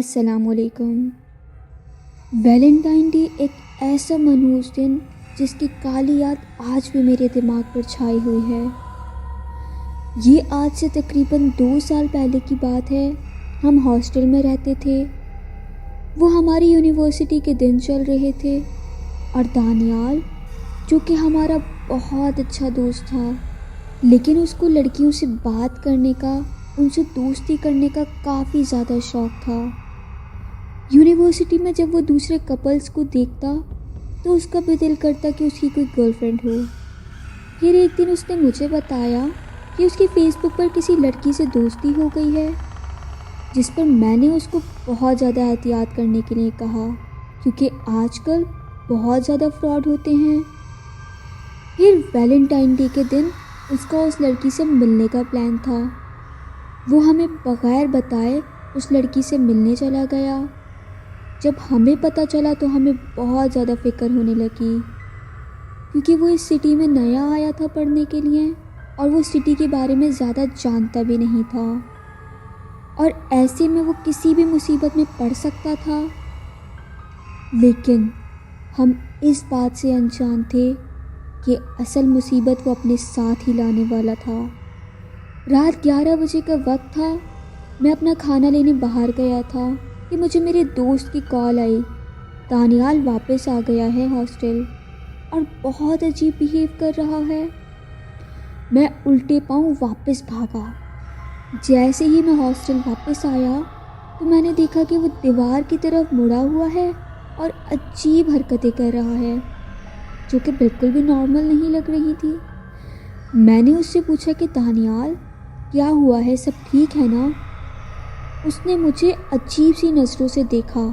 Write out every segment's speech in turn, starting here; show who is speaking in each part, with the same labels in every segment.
Speaker 1: السلام علیکم۔ Valentine day ایک ایسا منحوس دن جس کی کالی یاد آج بھی میرے دماغ پر چھائی ہوئی ہے۔ یہ آج سے تقریباً 2 سال پہلے کی بات ہے۔ ہم ہاسٹل میں رہتے تھے۔ وہ ہماری یونیورسٹی کے دن چل رہے تھے اور دانیال جو کہ ہمارا بہت اچھا دوست تھا، لیکن اس کو لڑکیوں سے بات کرنے کا، ان سے دوستی کرنے کا کافی زیادہ شوق تھا۔ یونیورسٹی میں جب وہ دوسرے کپلز کو دیکھتا تو اس کا بھی دل کرتا کہ اس کی کوئی گرل فرینڈ ہو۔ پھر ایک دن اس نے مجھے بتایا کہ اس کی فیس بک پر کسی لڑکی سے دوستی ہو گئی ہے، جس پر میں نے اس کو بہت زیادہ احتیاط کرنے کے لیے کہا، کیونکہ آج کل بہت زیادہ فراڈ ہوتے ہیں۔ پھر ویلنٹائن ڈے کے دن اس کا اس لڑکی سے ملنے کا پلان تھا۔ وہ ہمیں بغیر بتائے اس لڑکی سے ملنے چلا گیا۔ جب ہمیں پتہ چلا تو ہمیں بہت زیادہ فکر ہونے لگی، کیونکہ وہ اس سٹی میں نیا آیا تھا پڑھنے کے لیے اور وہ سٹی کے بارے میں زیادہ جانتا بھی نہیں تھا، اور ایسے میں وہ کسی بھی مصیبت میں پڑ سکتا تھا۔ لیکن ہم اس بات سے انجان تھے کہ اصل مصیبت وہ اپنے ساتھ ہی لانے والا تھا۔ رات 11 بجے کا وقت تھا۔ میں اپنا کھانا لینے باہر گیا تھا کہ مجھے میرے دوست کی کال آئی۔ دانیال واپس آ گیا ہے ہاسٹل اور بہت عجیب بیہیو کر رہا ہے۔ میں الٹے پاؤں واپس بھاگا۔ جیسے ہی میں ہاسٹل واپس آیا تو میں نے دیکھا کہ وہ دیوار کی طرف مڑا ہوا ہے اور عجیب حرکتیں کر رہا ہے، جو کہ بالکل بھی نارمل نہیں لگ رہی تھی۔ میں نے اس سے پوچھا کہ دانیال کیا ہوا ہے، سب ٹھیک ہے نا؟ اس نے مجھے عجیب سی نظروں سے دیکھا۔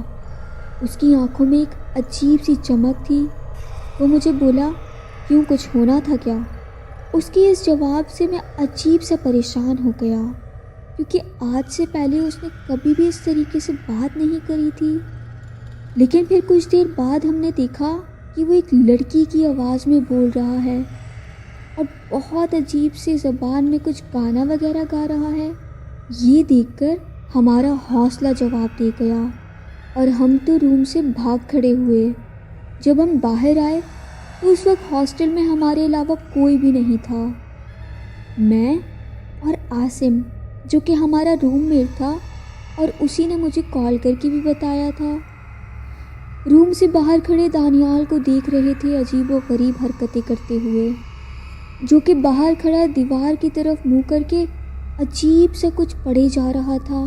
Speaker 1: اس کی آنکھوں میں ایک عجیب سی چمک تھی۔ وہ مجھے بولا، کیوں کچھ ہونا تھا کیا؟ اس کی اس جواب سے میں عجیب سا پریشان ہو گیا، کیونکہ آج سے پہلے اس نے کبھی بھی اس طریقے سے بات نہیں کری تھی۔ لیکن پھر کچھ دیر بعد ہم نے دیکھا کہ وہ ایک لڑکی کی آواز میں بول رہا ہے اور بہت عجیب سی زبان میں کچھ گانا وغیرہ گا رہا ہے۔ یہ دیکھ کر ہمارا حوصلہ جواب دے گیا اور ہم تو روم سے بھاگ کھڑے ہوئے۔ جب ہم باہر آئے تو اس وقت ہاسٹل میں ہمارے علاوہ کوئی بھی نہیں تھا۔ میں اور عاصم جو کہ ہمارا روم میٹ تھا، اور اسی نے مجھے کال کر کے بھی بتایا تھا۔ روم سے باہر کھڑے دانیال کو دیکھ رہے تھے عجیب و غریب حرکتیں کرتے ہوئے، جو کہ باہر کھڑا دیوار کی طرف منہ کر کے عجیب سا کچھ پڑھے جا رہا تھا۔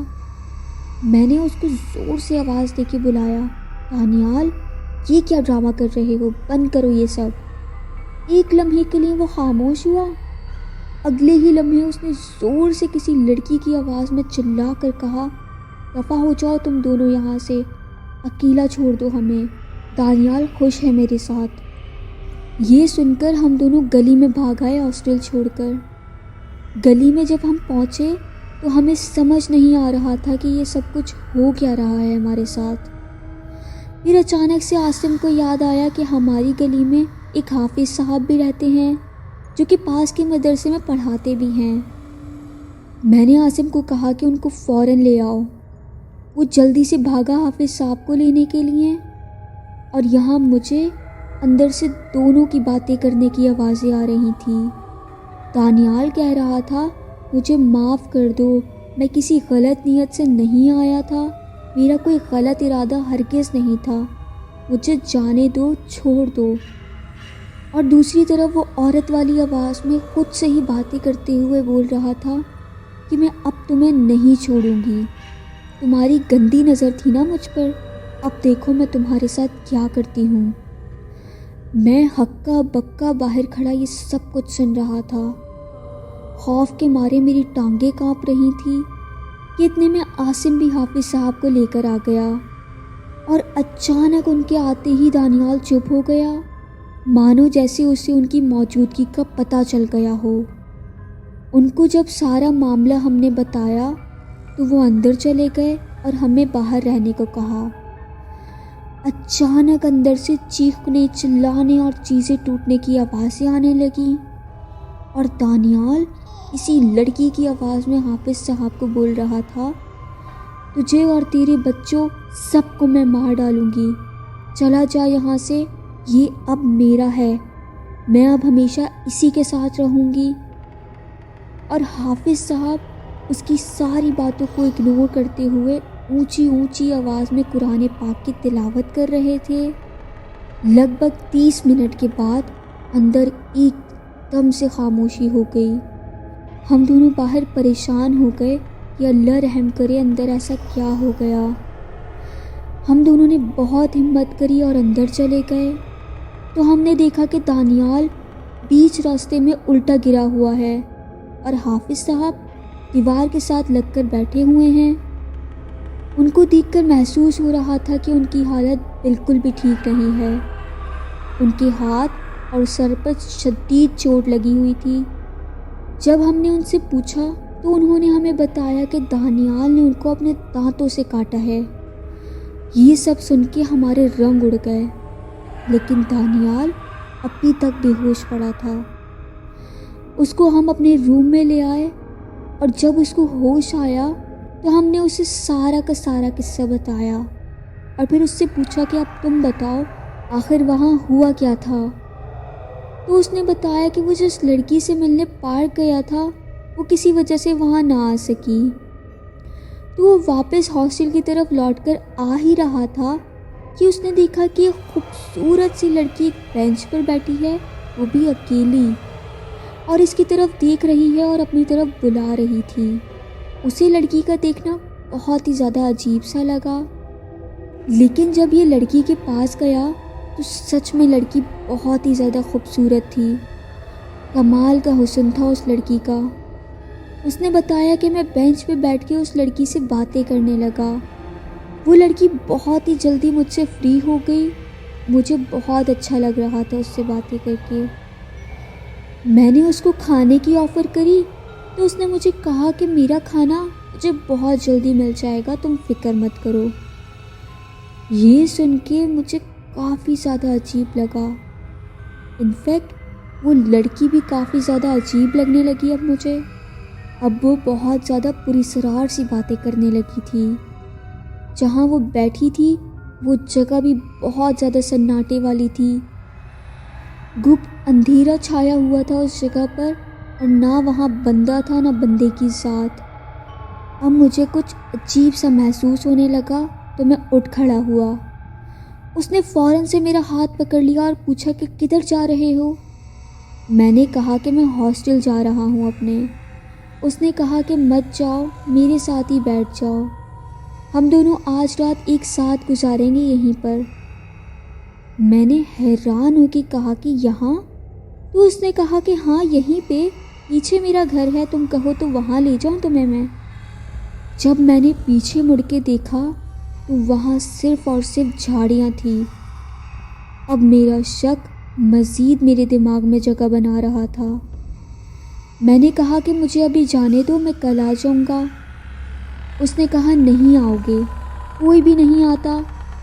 Speaker 1: میں نے اس کو زور سے آواز دے کے بلایا، دانیال یہ کیا ڈرامہ کر رہے ہو، بند کرو یہ سب۔ ایک لمحے کے لیے وہ خاموش ہوا۔ اگلے ہی لمحے اس نے زور سے کسی لڑکی کی آواز میں چلا کر کہا، دفع ہو جاؤ تم دونوں یہاں سے، اکیلا چھوڑ دو ہمیں، دانیال خوش ہے میرے ساتھ۔ یہ سن کر ہم دونوں گلی میں بھاگ آئے ہاسٹل چھوڑ کر۔ گلی میں جب ہم پہنچے تو ہمیں سمجھ نہیں آ رہا تھا کہ یہ سب کچھ ہو کیا رہا ہے ہمارے ساتھ۔ پھر اچانک سے عاصم کو یاد آیا کہ ہماری گلی میں ایک حافظ صاحب بھی رہتے ہیں، جو کہ پاس کے مدرسے میں پڑھاتے بھی ہیں۔ میں نے عاصم کو کہا کہ ان کو فوراً لے آؤ۔ وہ جلدی سے بھاگا حافظ صاحب کو لینے کے لیے، اور یہاں مجھے اندر سے دونوں کی باتیں کرنے کی آوازیں آ رہی تھیں۔ دانیال کہہ رہا تھا، مجھے معاف کر دو، میں کسی غلط نیت سے نہیں آیا تھا، میرا کوئی غلط ارادہ ہرگز نہیں تھا، مجھے جانے دو، چھوڑ دو۔ اور دوسری طرف وہ عورت والی آواز میں خود سے ہی باتیں کرتے ہوئے بول رہا تھا کہ میں اب تمہیں نہیں چھوڑوں گی، تمہاری گندی نظر تھی نا مجھ پر، اب دیکھو میں تمہارے ساتھ کیا کرتی ہوں۔ میں ہکا بکا باہر کھڑا یہ سب کچھ سن رہا تھا۔ خوف کے مارے میری ٹانگیں کانپ رہی تھیں کہ اتنے میں عاصم بھی حافظ صاحب کو لے کر آ گیا، اور اچانک ان کے آتے ہی دانیال چپ ہو گیا، مانو جیسے اسے ان کی موجودگی کا پتہ چل گیا ہو۔ ان کو جب سارا معاملہ ہم نے بتایا تو وہ اندر چلے گئے اور ہمیں باہر رہنے کو کہا۔ اچانک اندر سے چیخنے، چلانے اور چیزیں ٹوٹنے کی آوازیں آنے لگیں، اور دانیال کسی لڑکی کی آواز میں حافظ صاحب کو بول رہا تھا، تجھے اور تیرے بچوں سب کو میں مار ڈالوں گی. چلا جا یہاں سے، یہ اب میرا ہے، میں اب ہمیشہ اسی کے ساتھ رہوں گی. اور حافظ صاحب اس کی ساری باتوں کو اگنور کرتے ہوئے اونچی اونچی آواز میں قرآن پاک کی تلاوت کر رہے تھے. لگ بھگ 30 منٹ کے بعد اندر ایک دم سے خاموشی ہو گئی. ہم دونوں باہر پریشان ہو گئے کہ اللہ رحم کرے اندر ایسا کیا ہو گیا. ہم دونوں نے بہت ہمت کری اور اندر چلے گئے تو ہم نے دیکھا کہ دانیال بیچ راستے میں الٹا گرا ہوا ہے اور حافظ صاحب دیوار کے ساتھ لگ کر بیٹھے ہوئے ہیں. ان کو دیکھ کر محسوس ہو رہا تھا کہ ان کی حالت بالکل بھی ٹھیک نہیں ہے. ان کے ہاتھ اور سر پر شدید چوٹ لگی ہوئی تھی. جب ہم نے ان سے پوچھا تو انہوں نے ہمیں بتایا کہ دانیال نے ان کو اپنے دانتوں سے کاٹا ہے. یہ سب سن کے ہمارے رنگ اڑ گئے، لیکن دانیال ابھی تک بے ہوش پڑا تھا. اس کو ہم اپنے روم میں لے آئے اور جب اس کو ہوش آیا تو ہم نے اسے سارا کا سارا قصہ بتایا اور پھر اس سے پوچھا کہ اب تم بتاؤ آخر وہاں ہوا کیا تھا. تو اس نے بتایا کہ وہ جس لڑکی سے ملنے پارک گیا تھا وہ کسی وجہ سے وہاں نہ آ سکی. تو وہ واپس ہاسٹل کی طرف لوٹ کر آ ہی رہا تھا کہ اس نے دیکھا کہ ایک خوبصورت سی لڑکی ایک بینچ پر بیٹھی ہے، وہ بھی اکیلی، اور اس کی طرف دیکھ رہی ہے اور اپنی طرف بلا رہی تھی. اسے لڑکی کا دیکھنا بہت ہی زیادہ عجیب سا لگا، لیکن جب یہ لڑکی کے پاس گیا تو سچ میں لڑکی بہت ہی زیادہ خوبصورت تھی. کمال کا حسن تھا اس لڑکی کا. اس نے بتایا کہ میں بینچ پہ بیٹھ کے اس لڑکی سے باتیں کرنے لگا. وہ لڑکی بہت ہی جلدی مجھ سے فری ہو گئی. مجھے بہت اچھا لگ رہا تھا اس سے باتیں کر کے. میں نے اس کو کھانے کی آفر کری تو اس نے مجھے کہا کہ میرا کھانا مجھے بہت جلدی مل جائے گا، تم فکر مت کرو. یہ سن کے مجھے کافی زیادہ عجیب لگا. انفیکٹ وہ لڑکی بھی کافی زیادہ عجیب لگنے لگی اب مجھے. اب وہ بہت زیادہ پراسرار سی باتیں کرنے لگی تھی. جہاں وہ بیٹھی تھی وہ جگہ بھی بہت زیادہ سناٹے والی تھی. گپ اندھیرا چھایا ہوا تھا اس جگہ پر اور نہ وہاں بندہ تھا نہ بندے کی ذات. اب مجھے کچھ عجیب سا محسوس ہونے لگا تو میں اٹھ کھڑا ہوا. اس نے فوراً سے میرا ہاتھ پکڑ لیا اور پوچھا کہ کدھر جا رہے ہو. میں نے کہا کہ میں ہاسٹل جا رہا ہوں اپنے. اس نے کہا کہ مت جاؤ، میرے ساتھ ہی بیٹھ جاؤ، ہم دونوں آج رات ایک ساتھ گزاریں گے یہیں پر. میں نے حیران ہو کے کہا کہ یہاں؟ تو اس نے کہا کہ ہاں یہیں پہ، پیچھے میرا گھر ہے، تم کہو تو وہاں لے جاؤں تمہیں میں. جب میں نے پیچھے مڑ کے دیکھا تو وہاں صرف اور صرف جھاڑیاں تھیں. اب میرا شک مزید میرے دماغ میں جگہ بنا رہا تھا. میں نے کہا کہ مجھے ابھی جانے دو، میں کل آ جاؤں گا. اس نے کہا نہیں آؤ گے، کوئی بھی نہیں آتا،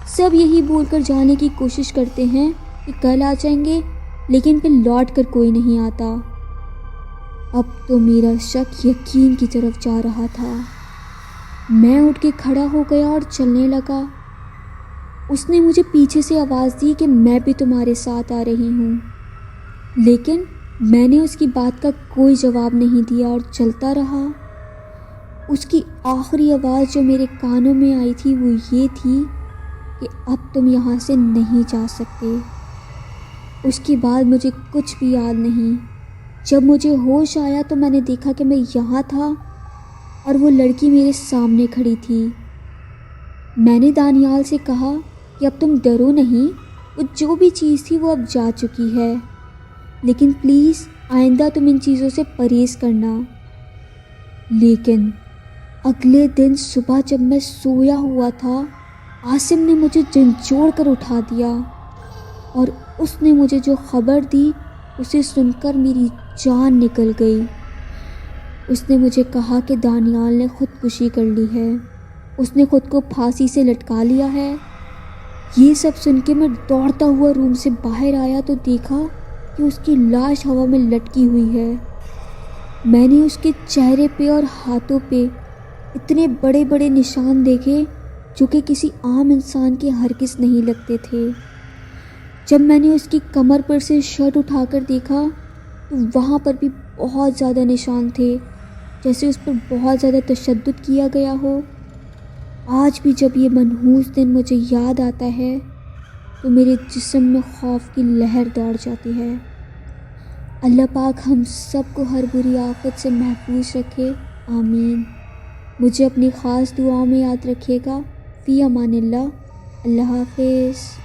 Speaker 1: سب یہی بول کر جانے کی کوشش کرتے ہیں کہ کل آ جائیں گے، لیکن پھر لوٹ کر کوئی نہیں آتا. اب تو میرا شک یقین کی طرف جا رہا تھا. میں اٹھ کے کھڑا ہو گیا اور چلنے لگا. اس نے مجھے پیچھے سے آواز دی کہ میں بھی تمہارے ساتھ آ رہی ہوں، لیکن میں نے اس کی بات کا کوئی جواب نہیں دیا اور چلتا رہا. اس کی آخری آواز جو میرے کانوں میں آئی تھی وہ یہ تھی کہ اب تم یہاں سے نہیں جا سکتے. اس کے بعد مجھے کچھ بھی یاد نہیں. جب مجھے ہوش آیا تو میں نے دیکھا کہ میں یہاں تھا اور وہ لڑکی میرے سامنے کھڑی تھی. میں نے دانیال سے کہا کہ اب تم ڈرو نہیں، وہ جو بھی چیز تھی وہ اب جا چکی ہے، لیکن پلیز آئندہ تم ان چیزوں سے پرہیز کرنا. لیکن اگلے دن صبح جب میں سویا ہوا تھا، عاصم نے مجھے جھنجھوڑ کر اٹھا دیا اور اس نے مجھے جو خبر دی اسے سن کر میری جان نکل گئی. اس نے مجھے کہا کہ دانیال نے خودکشی کر لی ہے، اس نے خود کو پھانسی سے لٹکا لیا ہے. یہ سب سن کے میں دوڑتا ہوا روم سے باہر آیا تو دیکھا کہ اس کی لاش ہوا میں لٹکی ہوئی ہے. میں نے اس کے چہرے پہ اور ہاتھوں پہ اتنے بڑے بڑے نشان دیکھے جو کہ کسی عام انسان کے ہرگز نہیں لگتے تھے۔ جب میں نے اس کی کمر پر سے شرٹ اٹھا کر دیکھا تو وہاں پر بھی بہت زیادہ نشان تھے، جیسے اس پر بہت زیادہ تشدد کیا گیا ہو۔ آج بھی جب یہ منحوس دن مجھے یاد آتا ہے تو میرے جسم میں خوف کی لہر دوڑ جاتی ہے۔ اللہ پاک ہم سب کو ہر بری آفت سے محفوظ رکھے، آمین۔ مجھے اپنی خاص دعاؤں میں یاد رکھیے گا۔ فی امان اللہ۔ اللہ حافظ۔